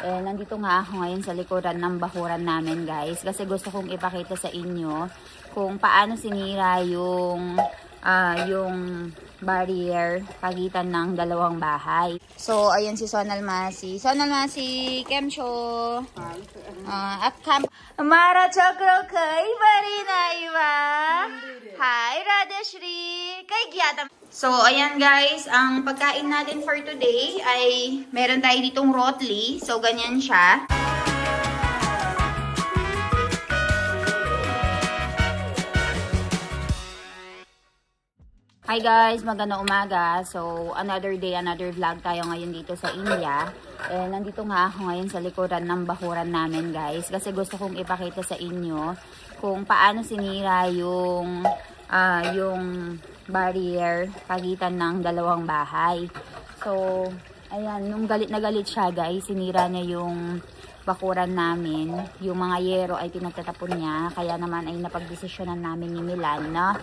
Nandito nga ako ngayon sa likuran ng bakuran namin guys. Kasi gusto kong ipakita sa inyo kung paano sinira yung barrier pagitan ng dalawang bahay. So, ayun si Sonal Masi. Sonal Masi, Kemcho. Akkam. Mara chakro kai bari na iwa. Hi, Radeshri. Kay giyata. So, ayan guys, ang pagkain natin for today ay meron tayo ditong rotli. So, ganyan siya. Hi guys, magandang umaga. So, another day, another vlog tayo ngayon dito sa India. Nandito nga ako ngayon sa likuran ng bakuran namin guys. Kasi gusto kong ipakita sa inyo kung paano sinira yung barrier pagitan ng dalawang bahay. So, ayan, nung galit na galit siya guys, sinira niya yung bakuran namin. Yung mga yero ay pinagtatapon niya. Kaya naman ay napagdesisyonan namin ni Milan na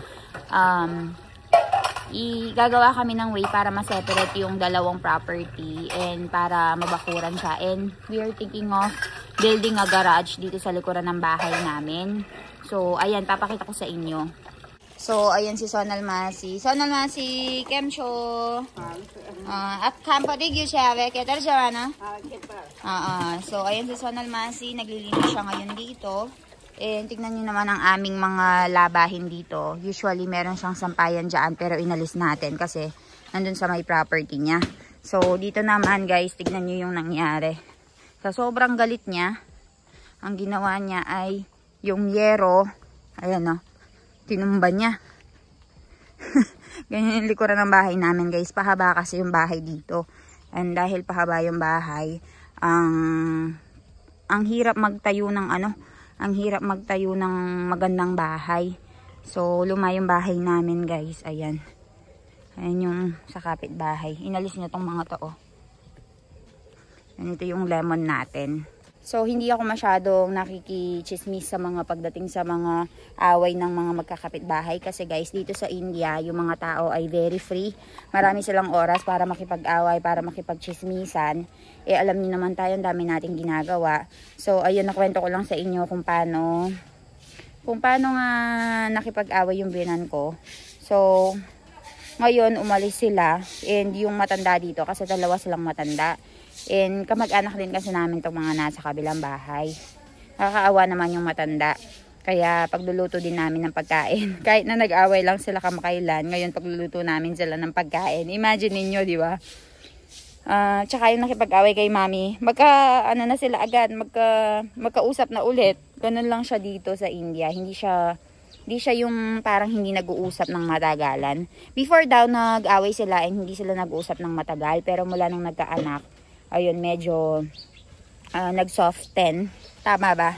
gagawa kami ng way para ma-separate yung dalawang property and para mabakuran siya. And we are thinking of building a garage dito sa likuran ng bahay namin. So, ayan, papakita ko sa inyo. So, ayan si Sonal Masi. Sonal Masi, Kemcho. Akkam pa digyo siya. Ketar siya na? So, ayan si Sonal Masi. Naglilinis siya ngayon dito. Tignan nyo naman ang aming mga labahin dito. Usually, meron siyang sampayan dyan, pero inalis natin kasi nandun sa may property niya. So, dito naman guys, tignan nyo yung nangyari. Sa sobrang galit niya, ang ginawa niya ay yung yero, ayan o, tinumba niya. Ganyan yung likuran ng bahay namin guys. Pahaba kasi yung bahay dito. And dahil pahaba yung bahay, ang hirap magtayo ng magandang bahay. So, luma yung bahay namin guys. Ayan. Ayan yung sa kapitbahay. Inalis niya tong mga to. Oh. Ito yung lemon natin. So, hindi ako masyadong nakikichismis sa mga pagdating sa mga away ng mga magkakapitbahay. Kasi guys, dito sa India, yung mga tao ay very free. Marami silang oras para makipag-away, para makipagchismisan. Alam niyo naman tayo, ang dami nating ginagawa. So, ayun, nakwento ko lang sa inyo kung paano nga nakipag-away yung binan ko. So, ngayon, umalis sila. And yung matanda dito, kasi dalawa silang matanda. And kamag-anak din kasi namin itong mga nasa kabilang bahay. Nakakaawa naman yung matanda. Kaya pagluluto din namin ng pagkain. Kahit na nag-away lang sila kamakailan, ngayon pagluluto namin sila ng pagkain. Imagine ninyo, di ba? Tsaka yung nakipag-away kay mami, na sila agad, magkausap na ulit. Ganun lang siya dito sa India. Hindi siya yung parang hindi nag-uusap ng matagalan. Before daw nag-away sila and hindi sila nag-uusap ng matagal. Pero mula nung nagkaanak, ayun, medyo nag-soften. Tama ba?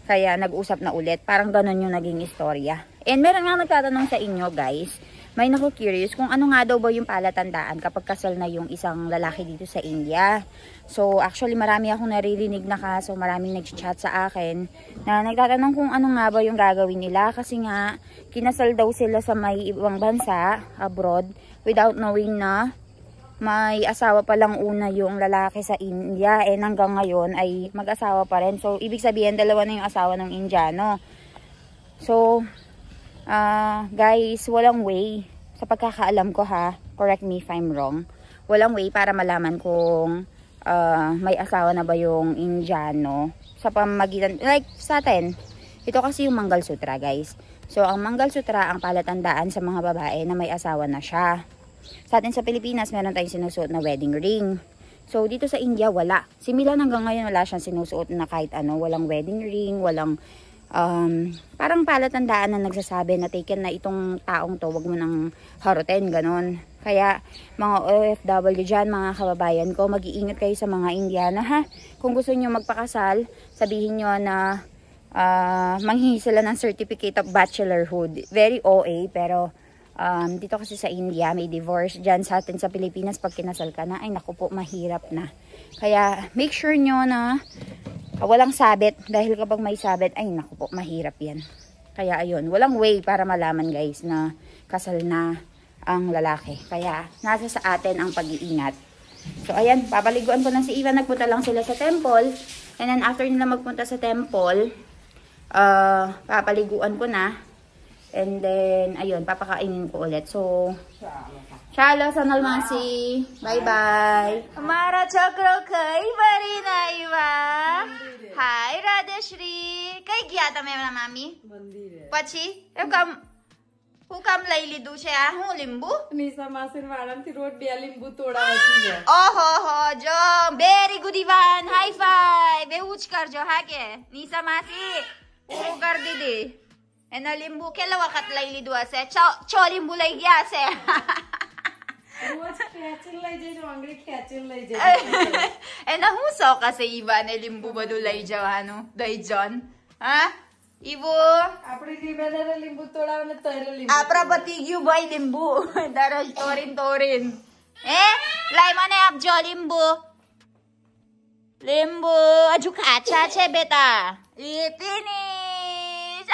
Kaya nag-usap na ulit. Parang ganun yung naging istorya. And meron nga nagtatanong sa inyo guys, may naku-curious kung ano nga daw ba yung palatandaan kapag kasal na yung isang lalaki dito sa India. So actually marami akong naririnig na kaso, maraming nag-chat sa akin na nagtatanong kung ano nga ba yung gagawin nila. Kasi nga, kinasal daw sila sa may ibang bansa, abroad, without knowing na may asawa pa lang una yung lalaki sa India. And hanggang ngayon ay mag-asawa pa rin. So, ibig sabihin, dalawa na yung asawa ng Indiano. So, guys, walang way. Sa pagkakaalam ko ha, correct me if I'm wrong. Walang way para malaman kung may asawa na ba yung Indiano. Sa pamagitan, like sa atin. Ito kasi yung Mangalsutra guys. So, ang Mangalsutra ang palatandaan sa mga babae na may asawa na siya. Sa atin sa Pilipinas, meron tayong sinusuot na wedding ring. So, dito sa India, wala. Si Milan hanggang ngayon, wala siyang sinusuot na kahit ano. Walang wedding ring, walang parang palatandaan na nagsasabi na taken na itong taong to, wag mo nang harutin, ganon. Kaya, mga OFW dyan, mga kababayan ko, mag-iingat kayo sa mga Indiana, ha? Kung gusto nyo magpakasal, sabihin nyo na manghihingi sila ng certificate of bachelorhood. Very OA, pero dito kasi sa India may divorce. Dyan sa atin sa Pilipinas pag kinasal ka na, ay naku po, mahirap na. Kaya make sure nyo na walang sabit, dahil kapag may sabit, ay naku po, mahirap yan. Kaya ayun, walang way para malaman guys na kasal na ang lalaki. Kaya nasa sa atin ang pag-iingat. So, ayan, papaliguan ko na si Ivan. Nagpunta lang sila sa temple. And then, after nila magpunta sa temple, papaliguan ko na. And then, ayun, papakainin ko ulit. So, Shala, Sanal Masi. Bye-bye. Amara Chakro kai bari naiva. Hi, Radheshri. Kai gya tame na mami? Mandir. Pachi? Who come laili do she a hu limbu? Nisa Masin Varam thi road be limbu toda hoti hai. Oh, jo. Very good Ivan. High five. Behuch kar jo ha ke? Nisa Masi. Puro kar didi. Ena limbu ke lawakat laili do ase. Cho limbu lai gya se. रोज खेचन लई जाए अंगड़ी खेचन लई जाए ena hu so ka sa Ivan e limbu ba do lai jawano? Dai John. Ha? Ivo. આપડી જીમેદાર લીંબુ તોડાવને તૈરો લીંબુ આપરા batigyu boy limbu. Daral torin. Lai mane ap jo limbu. Limbu. Aju kacha che beta. Finish.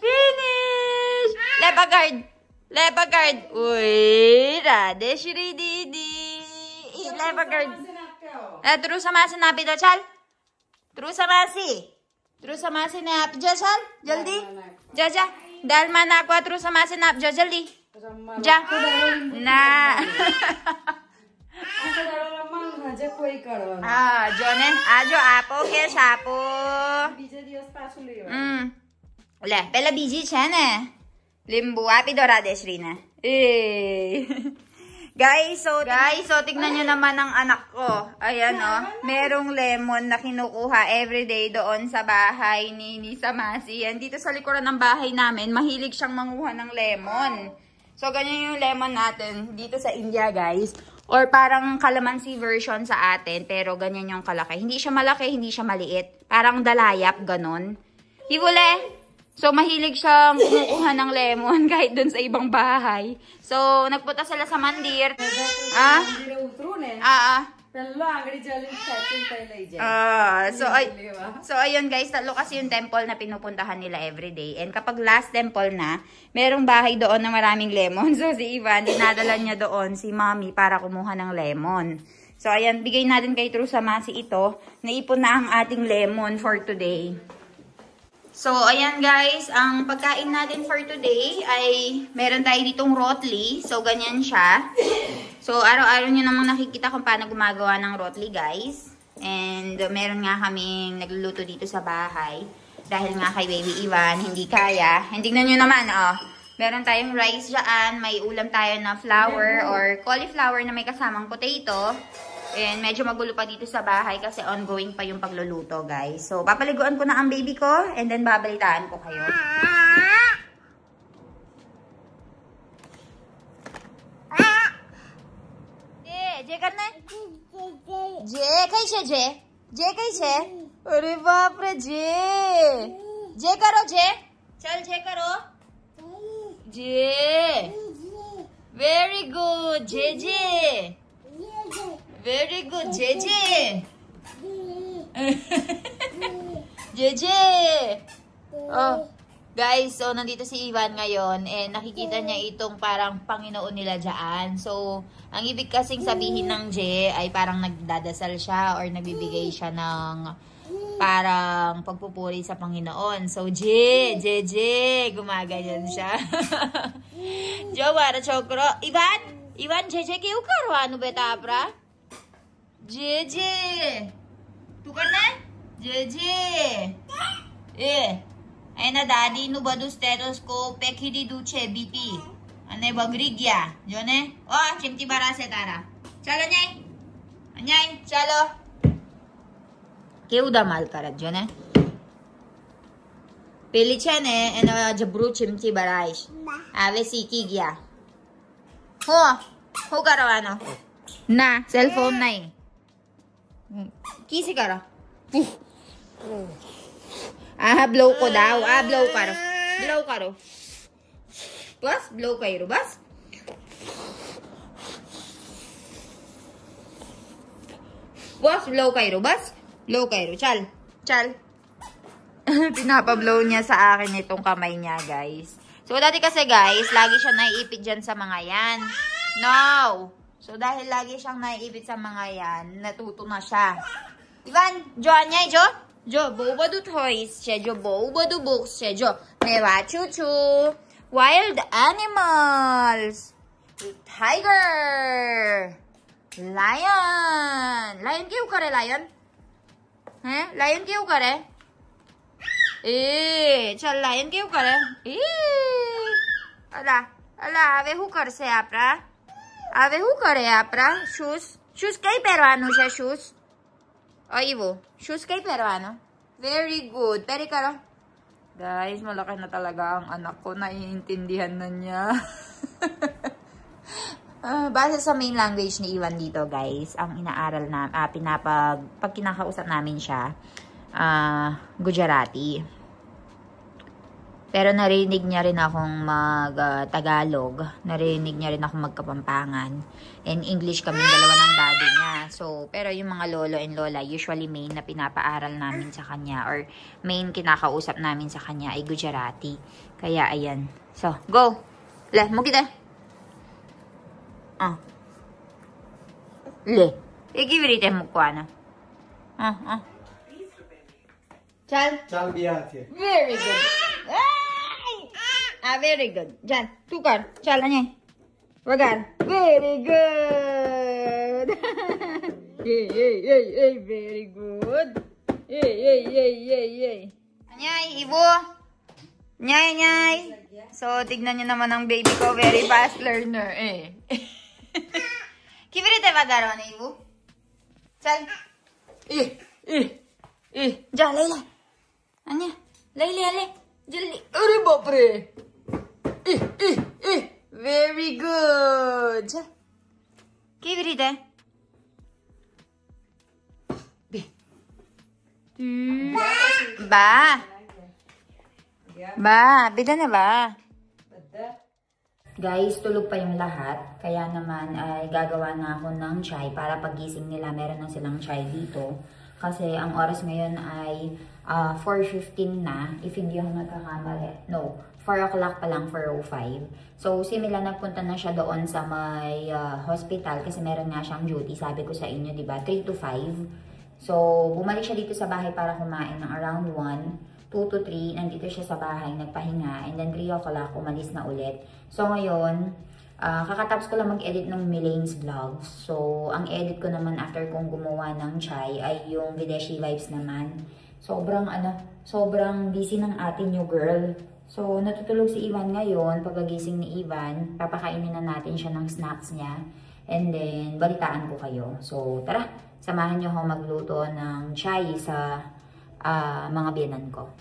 Finish. Leopard. Uy, Radheshri Didi. Leopard. Terus sama sinabi do chal. Terus sama sinap jo chal. Jaldi. Ja. Dal mana ko terus sama sinap jo jaldi. Ja. Na. Jone. Ajo apo ke sapo. બીજે દિવસ પાછું લેવા Le, pela biji છે ને. Limbu, happy do Radheshri na. Guys, so tignan nyo naman ang anak ko. Ayan merong lemon na kinukuha everyday doon sa bahay ni Nisa Masi. Yan, dito sa likuran ng bahay namin, mahilig siyang manguha ng lemon. So, ganyan yung lemon natin dito sa India, guys. Or parang calamansi version sa atin, pero ganyan yung kalaki. Hindi siya malaki, hindi siya maliit. Parang dalayap, ganon. Hibule! So, mahilig siyang kumukuha ng lemon kahit dun sa ibang bahay. So, nagpunta sila sa mandir. So, ayun guys, talo kasi yung temple na pinupuntahan nila everyday. And kapag last temple na, merong bahay doon na maraming lemon. So, si Ivan, dinadala niya doon si Mommy para kumuha ng lemon. So, ayan, bigay natin kay True Samasi ito. Naipon na ang ating lemon for today. So, ayan guys, ang pagkain natin for today ay meron tayo ditong rotli. So, ganyan siya. So, araw-araw nyo namang nakikita kung paano gumagawa ng rotli, guys. And meron nga kaming nagluluto dito sa bahay. Dahil nga kay Baby Ivan, hindi kaya. And tignan nyo naman, meron tayong rice dyan. May ulam tayo na flour or cauliflower na may kasamang potato. And medyo magulo pa dito sa bahay kasi ongoing pa yung pagluluto, guys. So, papaliguan ko na ang baby ko and then babalitaan ko kayo. Je करना है जे कैसे जे कैसे अरे बाप रे जे करो जे चल जे करो जे very good J very good JJ JJ guys, so nandito si Ivan ngayon and nakikita niya itong parang Panginoon nila dyan. So, ang ibig kasing sabihin ng J ay parang nagdadasal siya or nagbibigay siya ng parang pagpupuri sa Panginoon. So, JJ, gumaganyan siya. Jawara chokro. Ivan, JJ क्यों करवानु बेटा आपरा? JJ, तू करना है? JJ, એના દાદીનું બધું સ્ટેથોસ્કોપ પેખી દીધું છે બીપી અને બગડી ગયા જો ને ચીમટી ભરાશે તારા ચાલો ન્યાય ચાલો કેવું ધમાલ કરે જો ને પેલી છે ને એનો જબરું ચીમટી ભરાઈશ હવે શીખી ગયા શું કરવાનો ના સેલફોન નહીં કીસી કરો blow ko daw. Blow karo. Blow karo. Bas, blow kayo. Bas. Bas, blow kayo. Bas. Blow kayo. Chal. Pinapa-blow niya sa akin itong kamay niya, guys. So, dati kasi, guys, lagi siya naiipit dyan sa mga yan. No! So, dahil lagi siyang naiipit sa mga yan, natuto na siya. Ivan, Jo, anyay, Jo? Jo, boba do toys. Siya, Jo, boba do books. Siya, Jo, mewa chuchu. Wild animals. Tiger. Lion. Lion क्यों करे lion? हैं? Lion क्यों करे? चल lion क्यों करे? अला, अला, आवे हूँ कर से आपरा? आवे हूँ करे आपरा? Shoes kay perwano siya, shoes? O, Ivo, shoes kay perwano? Very good. Peri karo. Guys, malaki na talaga ang anak ko. Naiintindihan na niya. Base sa main language ni Ivan dito, guys, ang inaaral na, pag kinakausap namin siya, Gujarati. Pero narinig niya rin akong mag-Tagalog. Narinig niya rin akong magkapampangan. And English kaming dalawa ng daddy niya. So, pero yung mga lolo and lola, usually main na pinapaaral namin sa kanya or main kinakausap namin sa kanya ay Gujarati. Kaya, ayan. So, go! Le, mo kita. Le. Ikivirite mo ko, ano? Chal? Chal biya hathi. Very good. Very good. Jan, tukar. Chal, anya. Wagar. Very good. Very good. Anyay, Ivo. Nyay. So, tignan nyo naman ang baby ko. Very fast learner, Kivirite bagaro na, Ivo? Chal. Ja, Layla. Anya. Layla, ale. Jaldi. Arey bapre. Very good. Kivirite. Bida na ba? Guys, tulog pa yung lahat. Kaya naman ay gagawa na ako ng chai para pagising nila meron na silang chai dito. Kasi ang oras ngayon ay 4:15 na. If hindi ako nagkakamali. No, 4 o'clock pa lang, 4:05. So, si Mila nagpunta na siya doon sa may hospital kasi meron nga siyang duty. Sabi ko sa inyo, di ba? 3 to 5. So, bumalik siya dito sa bahay para kumain ng around 1. 2 to 3, nandito siya sa bahay, nagpahinga. And then 3 o'clock, umalis na ulit. So, ngayon, kakatapos ko lang mag-edit ng Milane's vlogs. So, ang edit ko naman after kong gumawa ng chai ay yung Videshi Vibes naman. Sobrang busy ng ating new girl. So, natutulog si Ivan ngayon. Pagkagising ni Ivan, papakainin na natin siya ng snacks niya. And then, balitaan ko kayo. So, tara, samahan niyo ako magluto ng chai sa mga biyanan ko.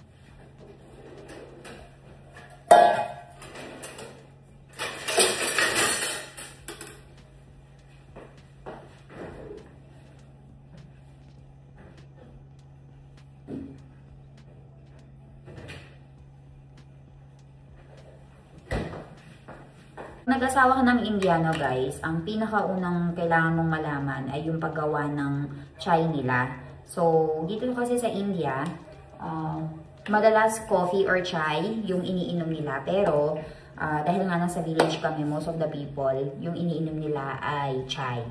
Nag-asawa ka ng Indiano, guys, ang pinakaunang kailangan mong malaman ay yung paggawa ng chai nila. So, dito kasi sa India, madalas coffee or chai yung iniinom nila. Pero, dahil nga nasa village kami, most of the people, yung iniinom nila ay chai.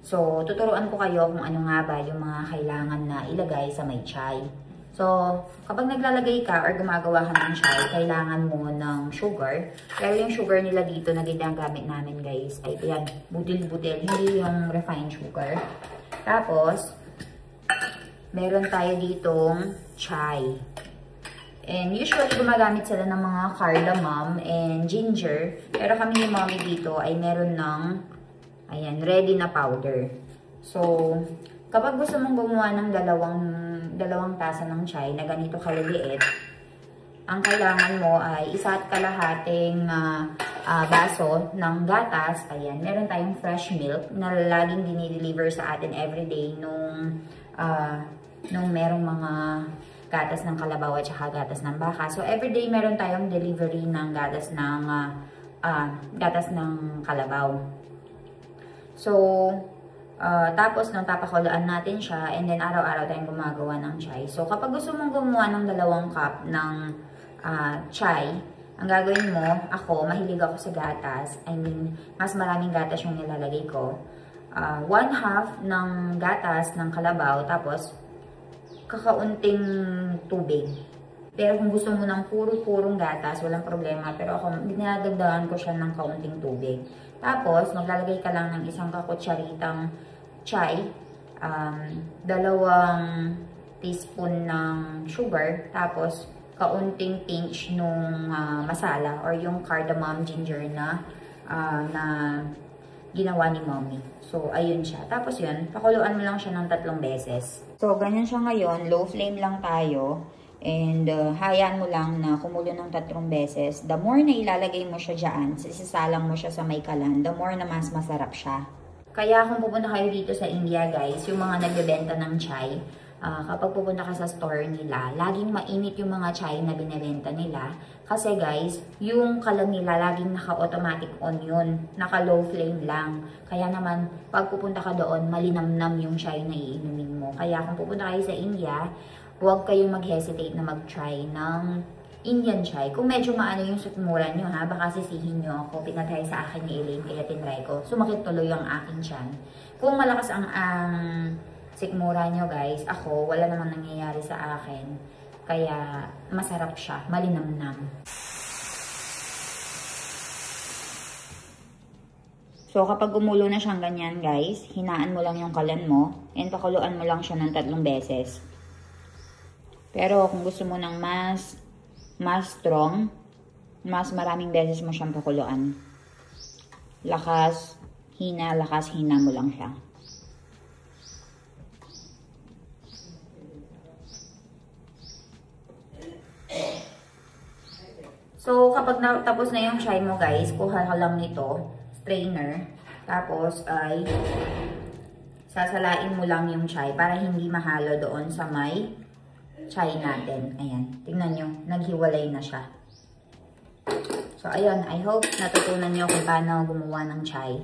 So, tuturuan ko kayo kung ano nga ba yung mga kailangan na ilagay sa may chai. So, kapag naglalagay ka or gumagawa ka ng chai, kailangan mo ng sugar. Pero yung sugar nila dito na ginagamit namin, guys, ay yan, butil-butil, hindi yung refined sugar. Tapos, meron tayo ditong chai. And usually, gumagamit sila ng mga cardamom and ginger. Pero kami ni mommy dito ay meron ng, ayan, ready na powder. So, kapag gusto mong gumawa ng dalawang tasa ng chai na ganito kaliliit, ang kailangan mo ay 1 kalahating baso ng gatas. Ayan, meron tayong fresh milk na laging dinideliver sa atin everyday nung merong mga gatas ng kalabaw at saka gatas ng baka. So, everyday meron tayong delivery ng gatas ng kalabaw. So, tapos nung papakuloan natin siya, and then araw-araw tayong gumagawa ng chai. So, kapag gusto mong gumawa ng 2 cup ng chai, ang gagawin mo, ako, mahilig ako sa gatas. I mean, mas maraming gatas yung nilalagay ko. 1/2 ng gatas ng kalabaw, tapos kakaunting tubig. Pero kung gusto mo ng puro-purong gatas, walang problema. Pero ako, dinadagdagan ko siya ng kaunting tubig. Tapos, maglalagay ka lang ng isang kakutsaritang chai, 2 teaspoon ng sugar, tapos kaunting pinch nung masala or yung cardamom ginger na ginawa ni mommy. So, ayun siya. Tapos yun, pakuluan mo lang siya ng 3 beses. So, ganyan siya ngayon. Low flame lang tayo. And, hayaan mo lang na kumulo ng 3 beses. The more na ilalagay mo siya dyan, isisalang mo siya sa may kalan, the more na mas masarap siya. Kaya kung pupunta kayo dito sa India, guys, yung mga nagbebenta ng chai, kapag pupunta ka sa store nila, laging mainit yung mga chai na binibenta nila. Kasi guys, yung kalan nila laging naka-automatic on yun. Naka-low flame lang. Kaya naman, pag pupunta ka doon, malinamnam yung chai na iinumin mo. Kaya kung pupunta kayo sa India, huwag kayong mag-hesitate na mag-try ng Indian chai. Kung medyo maano yung sukmura nyo ha, baka sisihin nyo ako. Pinatry sa akin ni Elaine, kaya tinry ko. Sumakit tuloy ang aking tiyan. Kung malakas ang sikmura nyo guys, ako, wala namang nangyayari sa akin. Kaya, masarap siya. Malinamnam. So, kapag gumulo na siyang ganyan guys, hinaan mo lang yung kalan mo, and pakuluan mo lang siya ng 3 beses. Pero, kung gusto mo ng mas strong, mas maraming beses mo siyang pakuluan. Lakas, hina mo lang siya. So, kapag tapos na yung chai mo guys, kuha ka lang nito, strainer, tapos ay sasalain mo lang yung chai para hindi mahalo doon sa may chai natin. Ayan, tingnan nyo, naghiwalay na siya. So, ayun, I hope natutunan nyo kung paano gumawa ng chai.